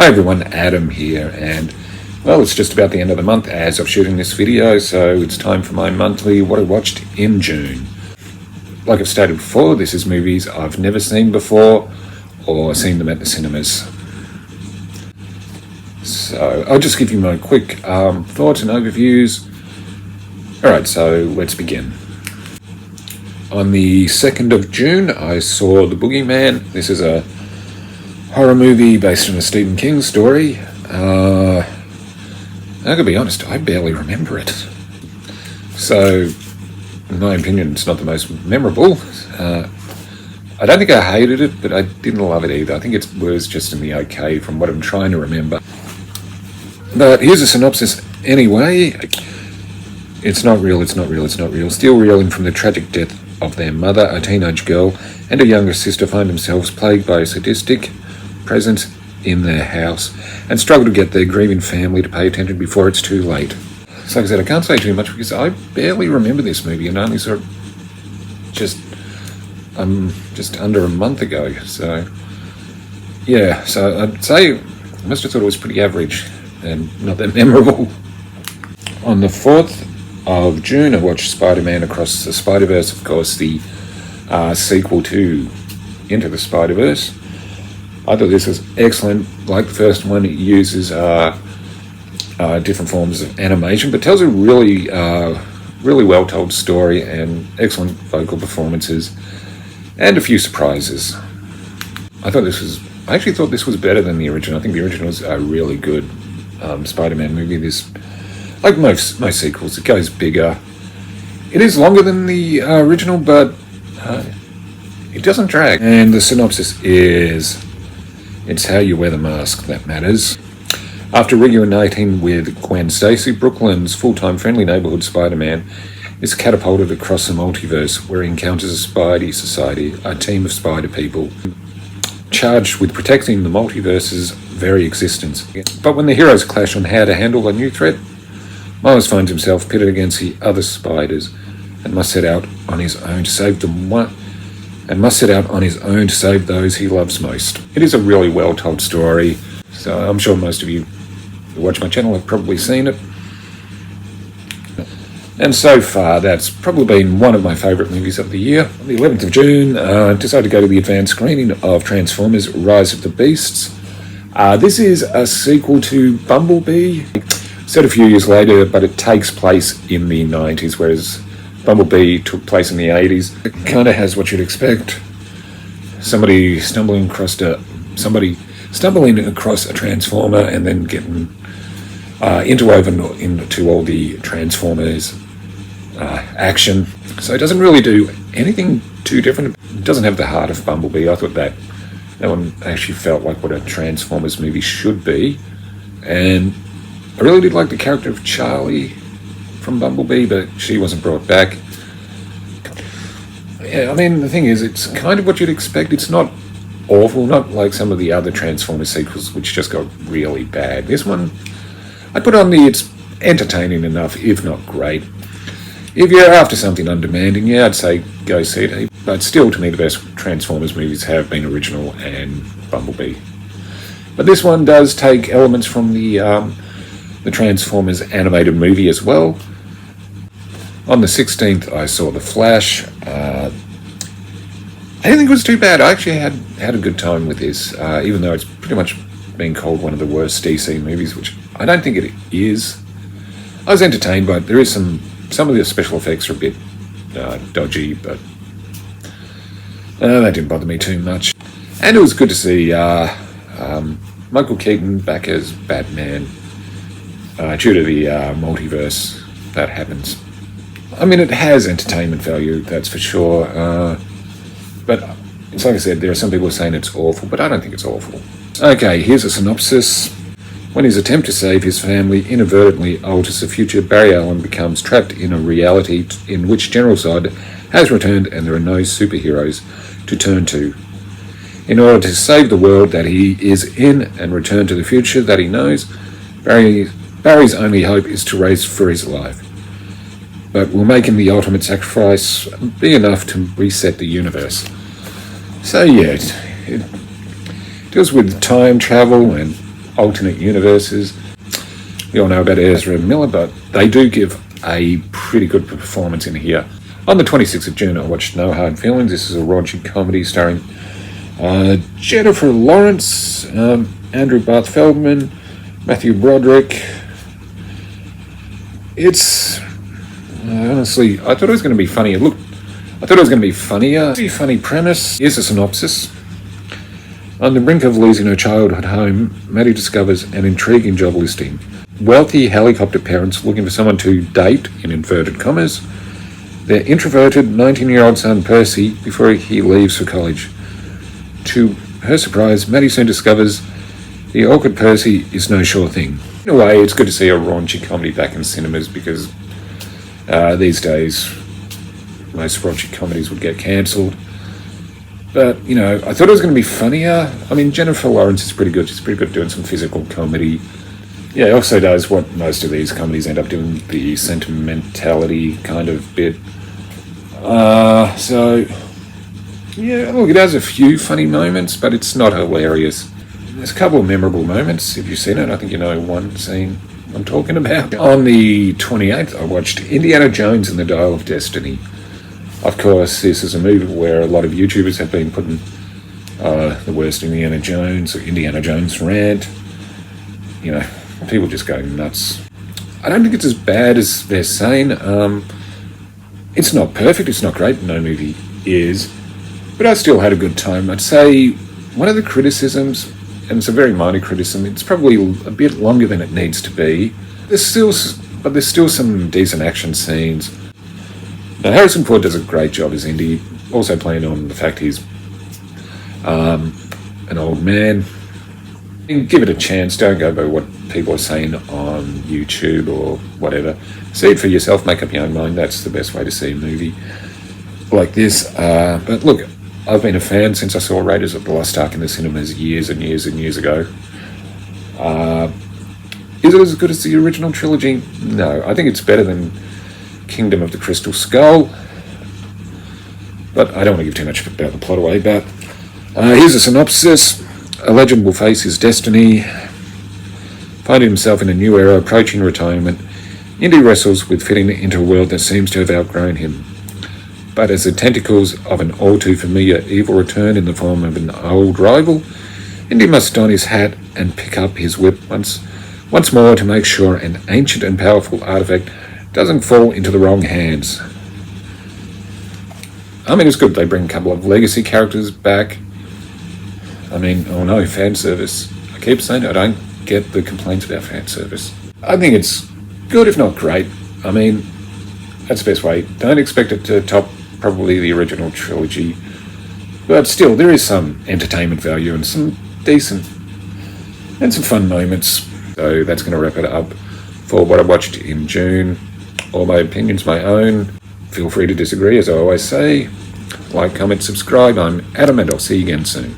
Hi everyone, Adam here, and well, it's just about the end of the month as of shooting this video, so it's time for my monthly What I Watched in June. Like I've stated before, this is movies I've never seen before or seen them at the cinemas. So I'll just give you my quick thoughts and overviews. Alright, so let's begin. On the 2nd of June, I saw The Boogeyman. This is a horror movie based on a Stephen King story. I gotta be honest, I barely remember it. So, in my opinion, it's not the most memorable. I don't think I hated it, but I didn't love it either. I think it was just in the okay from what I'm trying to remember. But here's a synopsis anyway. It's not real, it's not real, it's not real. Still reeling from the tragic death of their mother, a teenage girl, and her younger sister find themselves plagued by a sadistic presence in their house and struggle to get their grieving family to pay attention before it's too late. So like I said, I can't say too much because I barely remember this movie and only saw it just under a month ago. So yeah, so I'd say I must have thought it was pretty average and not that memorable. On the 4th of June, I watched Spider-Man Across the Spider-Verse, of course, the sequel to Into the Spider-Verse. I thought this was excellent. Like the first one, it uses different forms of animation, but tells a really well-told story and excellent vocal performances and a few surprises. I actually thought this was better than the original. I think the original was a really good Spider-Man movie. This, like most sequels, it goes bigger. It is longer than the original, but it doesn't drag. And the synopsis is, it's how you wear the mask that matters. After reuniting with Gwen Stacy, Brooklyn's full-time friendly neighborhood Spider-Man is catapulted across the multiverse where he encounters a Spidey Society, a team of spider people charged with protecting the multiverse's very existence. But when the heroes clash on how to handle a new threat, Miles finds himself pitted against the other spiders and must set out on his own to save those he loves most. It is a really well-told story, so I'm sure most of you who watch my channel have probably seen it. And so far, that's probably been one of my favourite movies of the year. On the 11th of June, I decided to go to the advanced screening of Transformers Rise of the Beasts. This is a sequel to Bumblebee, set a few years later, but it takes place in the 90s, whereas Bumblebee took place in the 80s. It kind of has what you'd expect. Somebody stumbling across a Transformer and then getting interwoven into all the Transformers action. So it doesn't really do anything too different. It doesn't have the heart of Bumblebee. I thought that one actually felt like what a Transformers movie should be. And I really did like the character of Charlie from Bumblebee, but she wasn't brought back. Yeah, I mean, the thing is, it's kind of what you'd expect. It's not awful, not like some of the other Transformers sequels, which just got really bad. This one, I put on it's entertaining enough, if not great. If you're after something undemanding, yeah, I'd say go see it. But still, to me, the best Transformers movies have been original and Bumblebee. But this one does take elements from the Transformers animated movie as well. On the 16th, I saw The Flash. I didn't think it was too bad. I actually had a good time with this, even though it's pretty much been called one of the worst DC movies, which I don't think it is. I was entertained, but there is some of the special effects are a bit dodgy, but that didn't bother me too much. And it was good to see Michael Keaton back as Batman. Due to the multiverse that happens. I mean, it has entertainment value, that's for sure. But it's like I said, there are some people saying it's awful, but I don't think it's awful. Okay, here's a synopsis. When his attempt to save his family inadvertently alters the future, Barry Allen becomes trapped in a reality in which General Zod has returned and there are no superheroes to turn to. In order to save the world that he is in and return to the future that he knows, Barry's only hope is to race for his life. But will making the ultimate sacrifice be enough to reset the universe? So yeah, it deals with time travel and alternate universes. We all know about Ezra Miller, but they do give a pretty good performance in here. On the 26th of June, I watched No Hard Feelings. This is a raunchy comedy starring Jennifer Lawrence, Andrew Barth Feldman, Matthew Broderick. It's honestly, I thought it was going to be funny. I thought it was going to be funnier. Pretty funny premise. Here's a synopsis. On the brink of losing her childhood home, Maddie discovers an intriguing job listing. Wealthy helicopter parents looking for someone to date, in inverted commas, their introverted 19-year-old son Percy before he leaves for college. To her surprise, Maddie soon discovers the awkward Percy is no sure thing. In a way, it's good to see a raunchy comedy back in cinemas because these days most raunchy comedies would get cancelled. But, you know, I thought it was going to be funnier. I mean, Jennifer Lawrence is pretty good. She's pretty good at doing some physical comedy. Yeah, it also does what most of these comedies end up doing, the sentimentality kind of bit. So, yeah, look, it has a few funny moments, but it's not hilarious. There's a couple of memorable moments. If you've seen it, I think you know one scene I'm talking about. On the 28th, I watched Indiana Jones and the Dial of Destiny. Of course, this is a movie where a lot of YouTubers have been putting the worst Indiana Jones or Indiana Jones rant. You know, people just go nuts. I don't think it's as bad as they're saying. It's not perfect, it's not great, no movie is, but I still had a good time. I'd say one of the criticisms, and it's a very minor criticism, it's probably a bit longer than it needs to be. There's still some decent action scenes. Now, Harrison Ford does a great job as Indy, also playing on the fact he's an old man. Give it a chance, don't go by what people are saying on YouTube or whatever. See it for yourself, make up your own mind. That's the best way to see a movie like this. But look, I've been a fan since I saw Raiders of the Lost Ark in the cinemas years and years and years ago. Is it as good as the original trilogy? No, I think it's better than Kingdom of the Crystal Skull. But I don't want to give too much about the plot away. But here's a synopsis. A legend will face his destiny. Finding himself in a new era, approaching retirement, Indy wrestles with fitting into a world that seems to have outgrown him. But as the tentacles of an all-too-familiar evil return in the form of an old rival, Indy must don his hat and pick up his whip once more to make sure an ancient and powerful artifact doesn't fall into the wrong hands. I mean, it's good they bring a couple of legacy characters back. I mean, oh no, fan service. I keep saying I don't get the complaints about fan service. I think it's good, if not great. I mean, that's the best way. Don't expect it to top probably the original trilogy. But still, there is some entertainment value and some decent and some fun moments. So that's going to wrap it up for what I watched in June. All my opinions, my own. Feel free to disagree, as I always say. Like, comment, subscribe. I'm Adam, and I'll see you again soon.